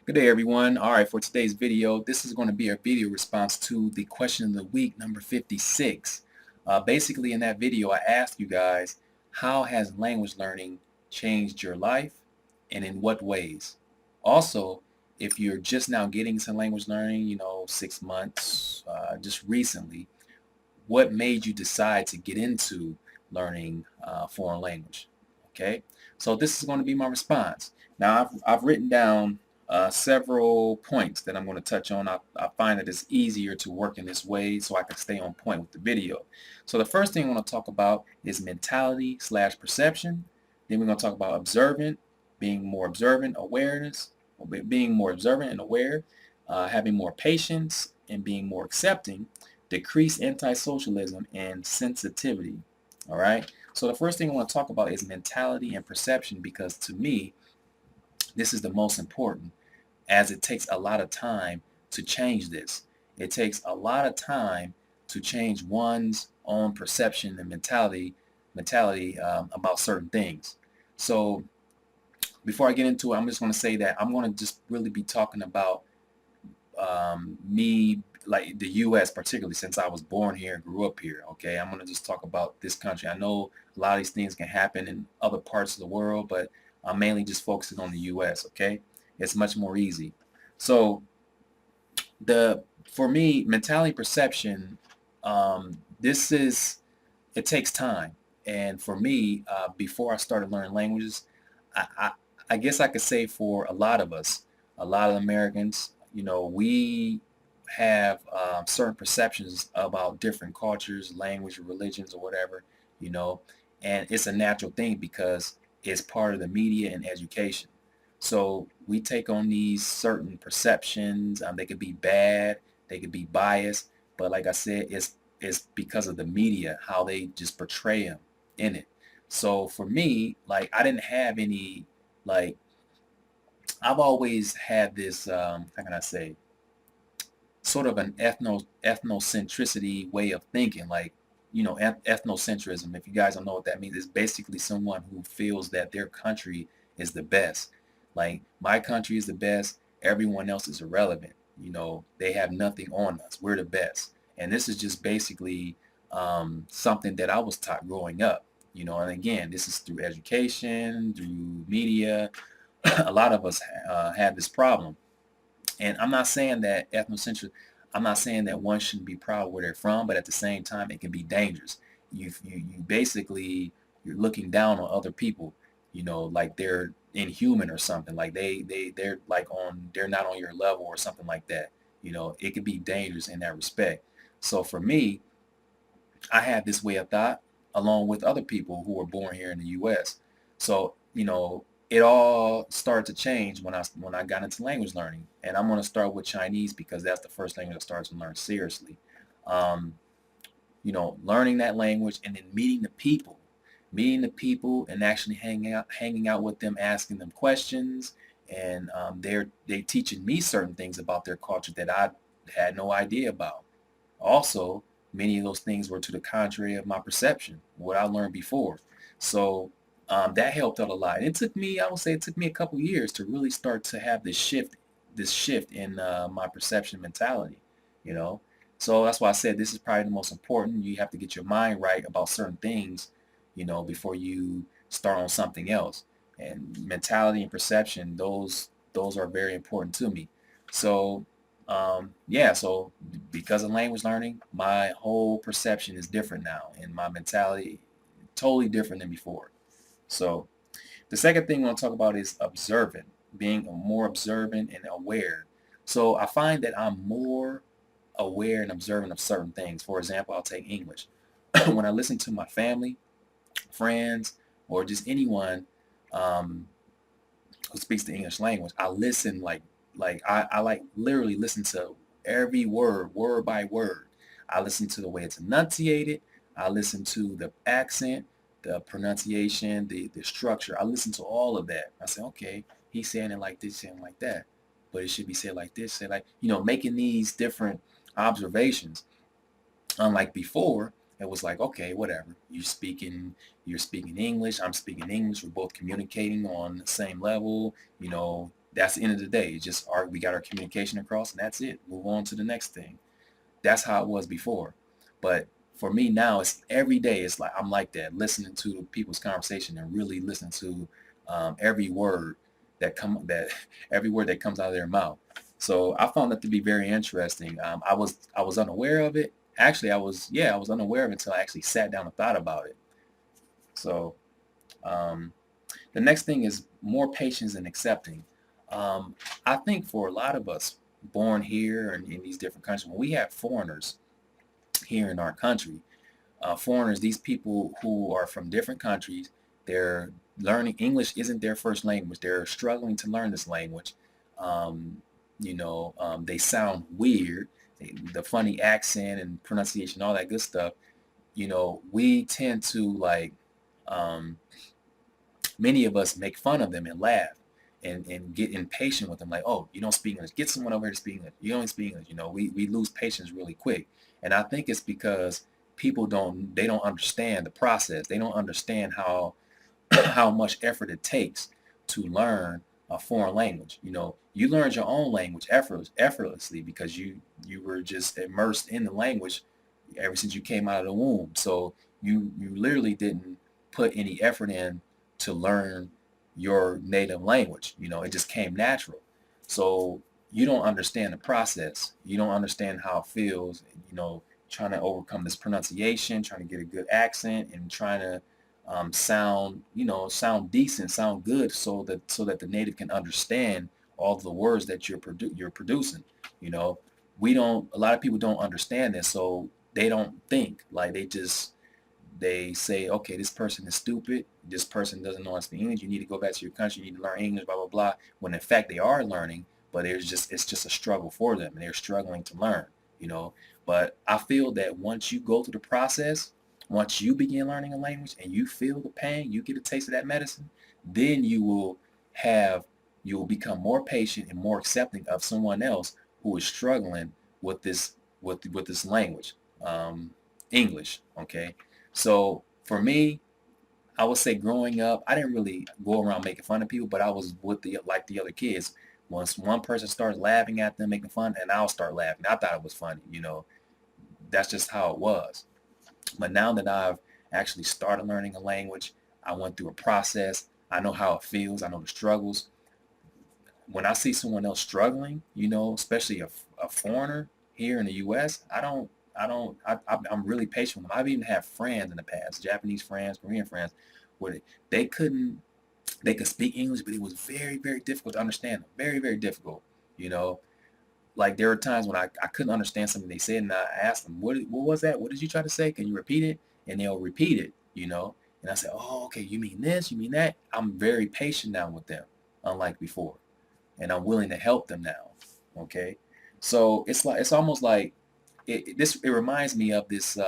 Good day, everyone. All right, for today's video, this is going to be a video response to the question of the week, number 56. Basically, in that video, I asked you guys, how has language learning changed your life and in what ways? Also, if you're just now getting into language learning, 6 months, just recently, what made you decide to get into learning foreign language? Okay, so this is going to be my response. Now, I've written down several points that I'm going to touch on. I find that it's easier to work in this way so I can stay on point with the video. So the first thing I want to talk about is mentality slash perception. Then we're going to talk about observant, being more observant, awareness, being more observant and aware, having more patience, and being more accepting, decrease antisocialism, and sensitivity. All right. So the first thing I want to talk about is mentality and perception, because to me, this is the most important, as it takes a lot of time to change this. It takes a lot of time to change one's own perception and mentality about certain things. So before I get into it, I'm just going to say that I'm going to just really be talking about me, like the U.S. particularly, since I was born here and grew up here. Okay, I'm going to just talk about this country. I know a lot of these things can happen in other parts of the world, but I'm mainly just focusing on the U.S. Okay, it's much more easy. So for me, mentality perception, it takes time. And for me, before I started learning languages, I, I, I guess I could say for a lot of us, a lot of Americans, we have certain perceptions about different cultures, language, or religions, or whatever, you know, and it's a natural thing because it's part of the media and education. So we take on these certain perceptions. They could be bad, they could be biased, but like I said, it's because of the media, how they just portray them in it. So for me, like I didn't have any, like I've always had this, how can I say, sort of an ethnocentricity way of thinking, like, ethnocentrism. If you guys don't know what that means, it's basically someone who feels that their country is the best. Like, my country is the best, everyone else is irrelevant. They have nothing on us. We're the best. And this is just basically something that I was taught growing up. And again, this is through education, through media. A lot of us have this problem. And I'm not saying that one shouldn't be proud of where they're from, but at the same time, it can be dangerous. You basically, you're looking down on other people, like they're inhuman or something, like they're not on your level or something like that. It could be dangerous in that respect. So for me, I had this way of thought along with other people who were born here in the U.S. So, it all started to change when I got into language learning. And I'm going to start with Chinese because that's the first language I started to learn seriously. Um, learning that language and then meeting the people and actually hanging out with them, asking them questions. And they teaching me certain things about their culture that I had no idea about. Also, many of those things were to the contrary of my perception, what I learned before. So that helped out a lot. And I would say it took me a couple years to really start to have this shift in my perception mentality, you know. So that's why I said this is probably the most important. You have to get your mind right about certain things, before you start on something else. And mentality and perception, those are very important to me. So yeah, so because of language learning, my whole perception is different now, and my mentality totally different than before. So the second thing I want to talk about is observant, being more observant and aware. So I find that I'm more aware and observant of certain things. For example, I'll take English. When I listen to my family, friends, or just anyone um, who speaks the English language, I listen I like literally listen to every word by word. I listen to the way it's enunciated. I listen to the accent, the pronunciation, the structure. I listen to all of that. I say, okay, he's saying it like this, saying it like that, but it should be said like this, say like, making these different observations. Unlike before, it was like, okay, whatever. You're speaking English, I'm speaking English, we're both communicating on the same level, That's the end of the day. It's just we got our communication across, and that's it. Move on to the next thing. That's how it was before. But for me now, it's every day. It's like I'm like that, listening to people's conversation and really listening to every word that every word that comes out of their mouth. So I found that to be very interesting. I was unaware of it. Actually, I was unaware of it until I actually sat down and thought about it. So um, the next thing is more patience and accepting. I think for a lot of us born here and in these different countries, when we have foreigners here in our country, foreigners, these people who are from different countries, they're learning English isn't their first language. They're struggling to learn this language. Um, they sound weird, the funny accent and pronunciation, all that good stuff. We tend to um, many of us make fun of them and laugh and get impatient with them. Like, oh, you don't speak English. Get someone over here to speak English. You don't speak English. We lose patience really quick. And I think it's because they don't understand the process. They don't understand how how much effort it takes to learn a foreign language. You learned your own language effortlessly because you were just immersed in the language ever since you came out of the womb. So you literally didn't put any effort in to learn your native language. It just came natural. So you don't understand the process. You don't understand how it feels, trying to overcome this pronunciation, trying to get a good accent, and trying to sound decent, sound good, so that the native can understand all the words that you're producing. You know, a lot of people don't understand this, so they don't think, like, they say, okay, this person is stupid. This person doesn't know how to speak English. You need to go back to your country. You need to learn English, blah, blah, blah. When in fact they are learning, but it's just a struggle for them, and they're struggling to learn, you know. But I feel that once you go through the process, once you begin learning a language and you feel the pain, you get a taste of that medicine, then you will become more patient and more accepting of someone else who is struggling with this language, English. Okay. So for me, I would say growing up, I didn't really go around making fun of people, but I was with the other kids. Once one person starts laughing at them, making fun, and I'll start laughing. I thought it was funny. That's just how it was. But now that I've actually started learning a language, I went through a process. I know how it feels. I know the struggles. When I see someone else struggling, especially a foreigner here in the U.S., I'm really patient with them. I've even had friends in the past, Japanese friends, Korean friends, where they couldn't, they could speak English, but it was very, very difficult to understand them. Very, very difficult. You know, like there were times when I couldn't understand something they said, and I asked them, what was that? What did you try to say? Can you repeat it? And they'll repeat it. And I said, oh, okay, you mean this? You mean that? I'm very patient now with them, unlike before, and I'm willing to help them now. Okay, so it's almost like it reminds me of this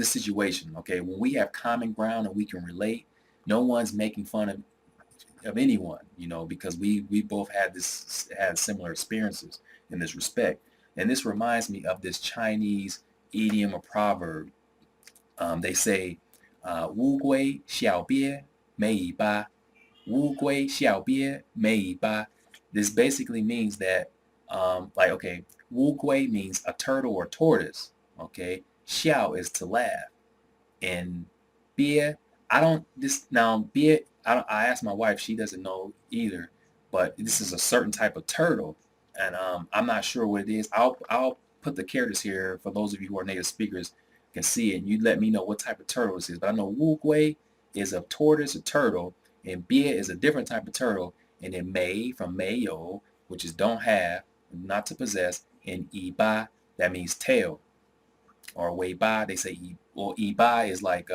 situation. Okay, when we have common ground and we can relate, no one's making fun of anyone, because we both had similar experiences in this respect. And this reminds me of this Chinese idiom or proverb. They say, "Wu gui xiao bie mei yi ba." Wu gui xiao bie mei yi ba. This basically means that, okay, wu gui means a turtle or tortoise. Okay, xiao is to laugh, and beer, I don't this now beer. I asked my wife; she doesn't know either. But this is a certain type of turtle, and I'm not sure what it is. I'll put the characters here for those of you who are native speakers can see it, and you let me know what type of turtle this is. But I know wu gui is a tortoise, a turtle, and beer is a different type of turtle, and then mei from mayo, which is don't have, not to possess, and iba, that means tail, or wei ba. They say iba is like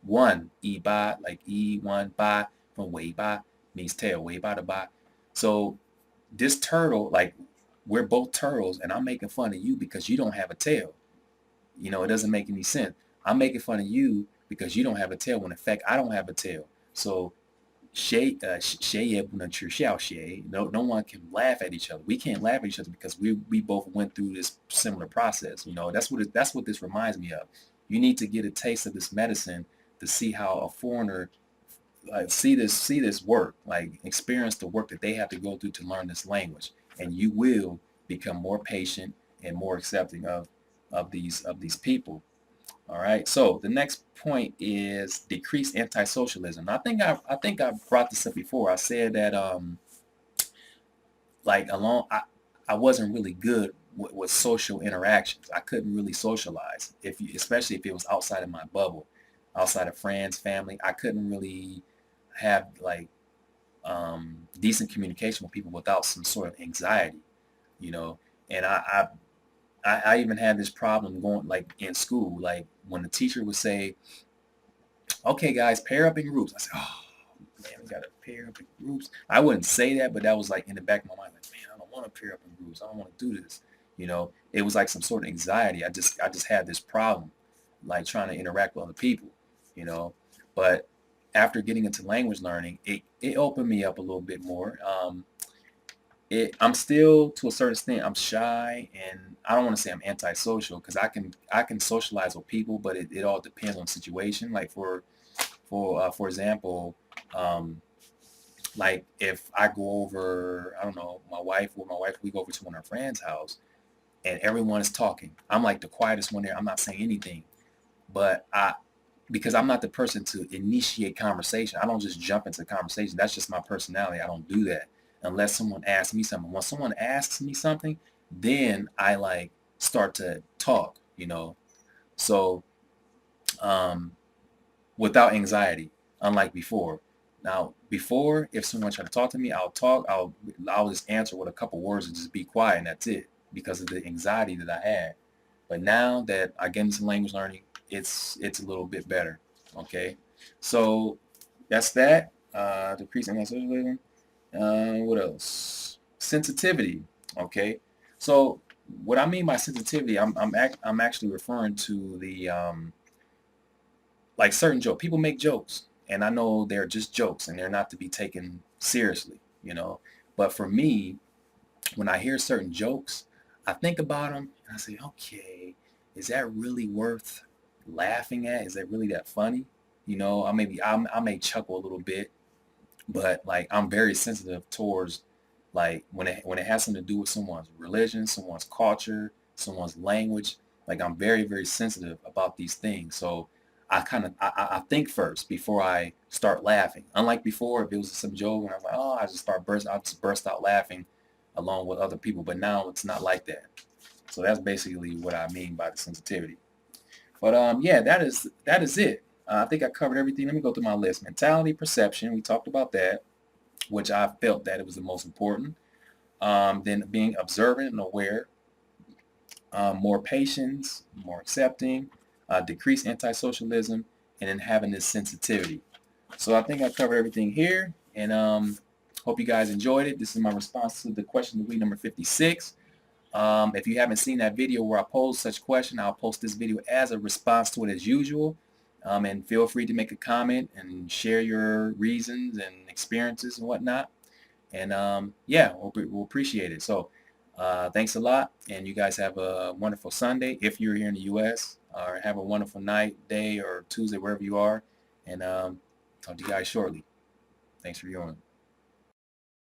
one, iba, like one ba, from wei ba, means tail, wei ba to ba. So this turtle, like, we're both turtles, and I'm making fun of you because you don't have a tail. It doesn't make any sense. I'm making fun of you because you don't have a tail, when in fact I don't have a tail. So no one can laugh at each other. We can't laugh at each other because we both went through this similar process. That's what this reminds me of. You need to get a taste of this medicine to see how a foreigner like see this work, like experience the work that they have to go through to learn this language, and you will become more patient and more accepting of these people. All right. So the next point is decrease antisocialism. I think I brought this up before. I said that like along I wasn't really good with social interactions. I couldn't really socialize especially if it was outside of my bubble, outside of friends, family. I couldn't really have like decent communication with people without some sort of anxiety, you know. And I even had this problem going like in school, like when the teacher would say, "Okay, guys, pair up in groups." I said, "Oh man, we gotta pair up in groups." I wouldn't say that, but that was like in the back of my mind, like, man, I don't want to pair up in groups. I don't want to do this. You know, it was like some sort of anxiety. I just had this problem, like trying to interact with other people. You know, but after getting into language learning, it opened me up a little bit more. I'm still to a certain extent I'm shy, and I don't want to say I'm antisocial because I can socialize with people, but it all depends on the situation. Like for example, um, like if I go over, I don't know, my wife, we go over to one of our friends' house and everyone is talking. I'm like the quietest one there. I'm not saying anything, but because I'm not the person to initiate conversation. I don't just jump into conversation. That's just my personality. I don't do that unless someone asks me something. When someone asks me something, then I like start to talk, you know. So um, without anxiety, unlike before. Now, before, if someone tried to talk to me, I'll talk. I'll just answer with a couple words and just be quiet, and that's it because of the anxiety that I had. But now that I get into language learning, it's a little bit better. Okay, so that's that. Decreasing anxiety. What else? Sensitivity. Okay, so what I mean by sensitivity, I'm actually referring to the like certain joke. People make jokes, and I know they're just jokes, and they're not to be taken seriously, you know. But for me, when I hear certain jokes, I think about them and I say, okay, is that really worth laughing at? Is that really that funny? You know, I may chuckle a little bit, but like I'm very sensitive towards like when it has something to do with someone's religion, someone's culture, someone's language. Like I'm very very sensitive about these things. So I think first before I start laughing. Unlike before, if it was some joke and I was like, oh, I just burst out laughing along with other people. But now it's not like that. So that's basically what I mean by the sensitivity. But yeah, that is it. I think I covered everything. Let me go through my list. Mentality, perception. We talked about that, which I felt that it was the most important. Then being observant and aware, more patience, more accepting, decrease antisocialism, and then having this sensitivity. So I think I covered everything here, and hope you guys enjoyed it. This is my response to the question of week number 56. If you haven't seen that video where I pose such question, I'll post this video as a response to it as usual. And feel free to make a comment and share your reasons and experiences and whatnot. And yeah, we'll appreciate it. So thanks a lot, and you guys have a wonderful Sunday if you're here in the U.S. Or have a wonderful night, day, or Tuesday, wherever you are. And talk to you guys shortly. Thanks for viewing.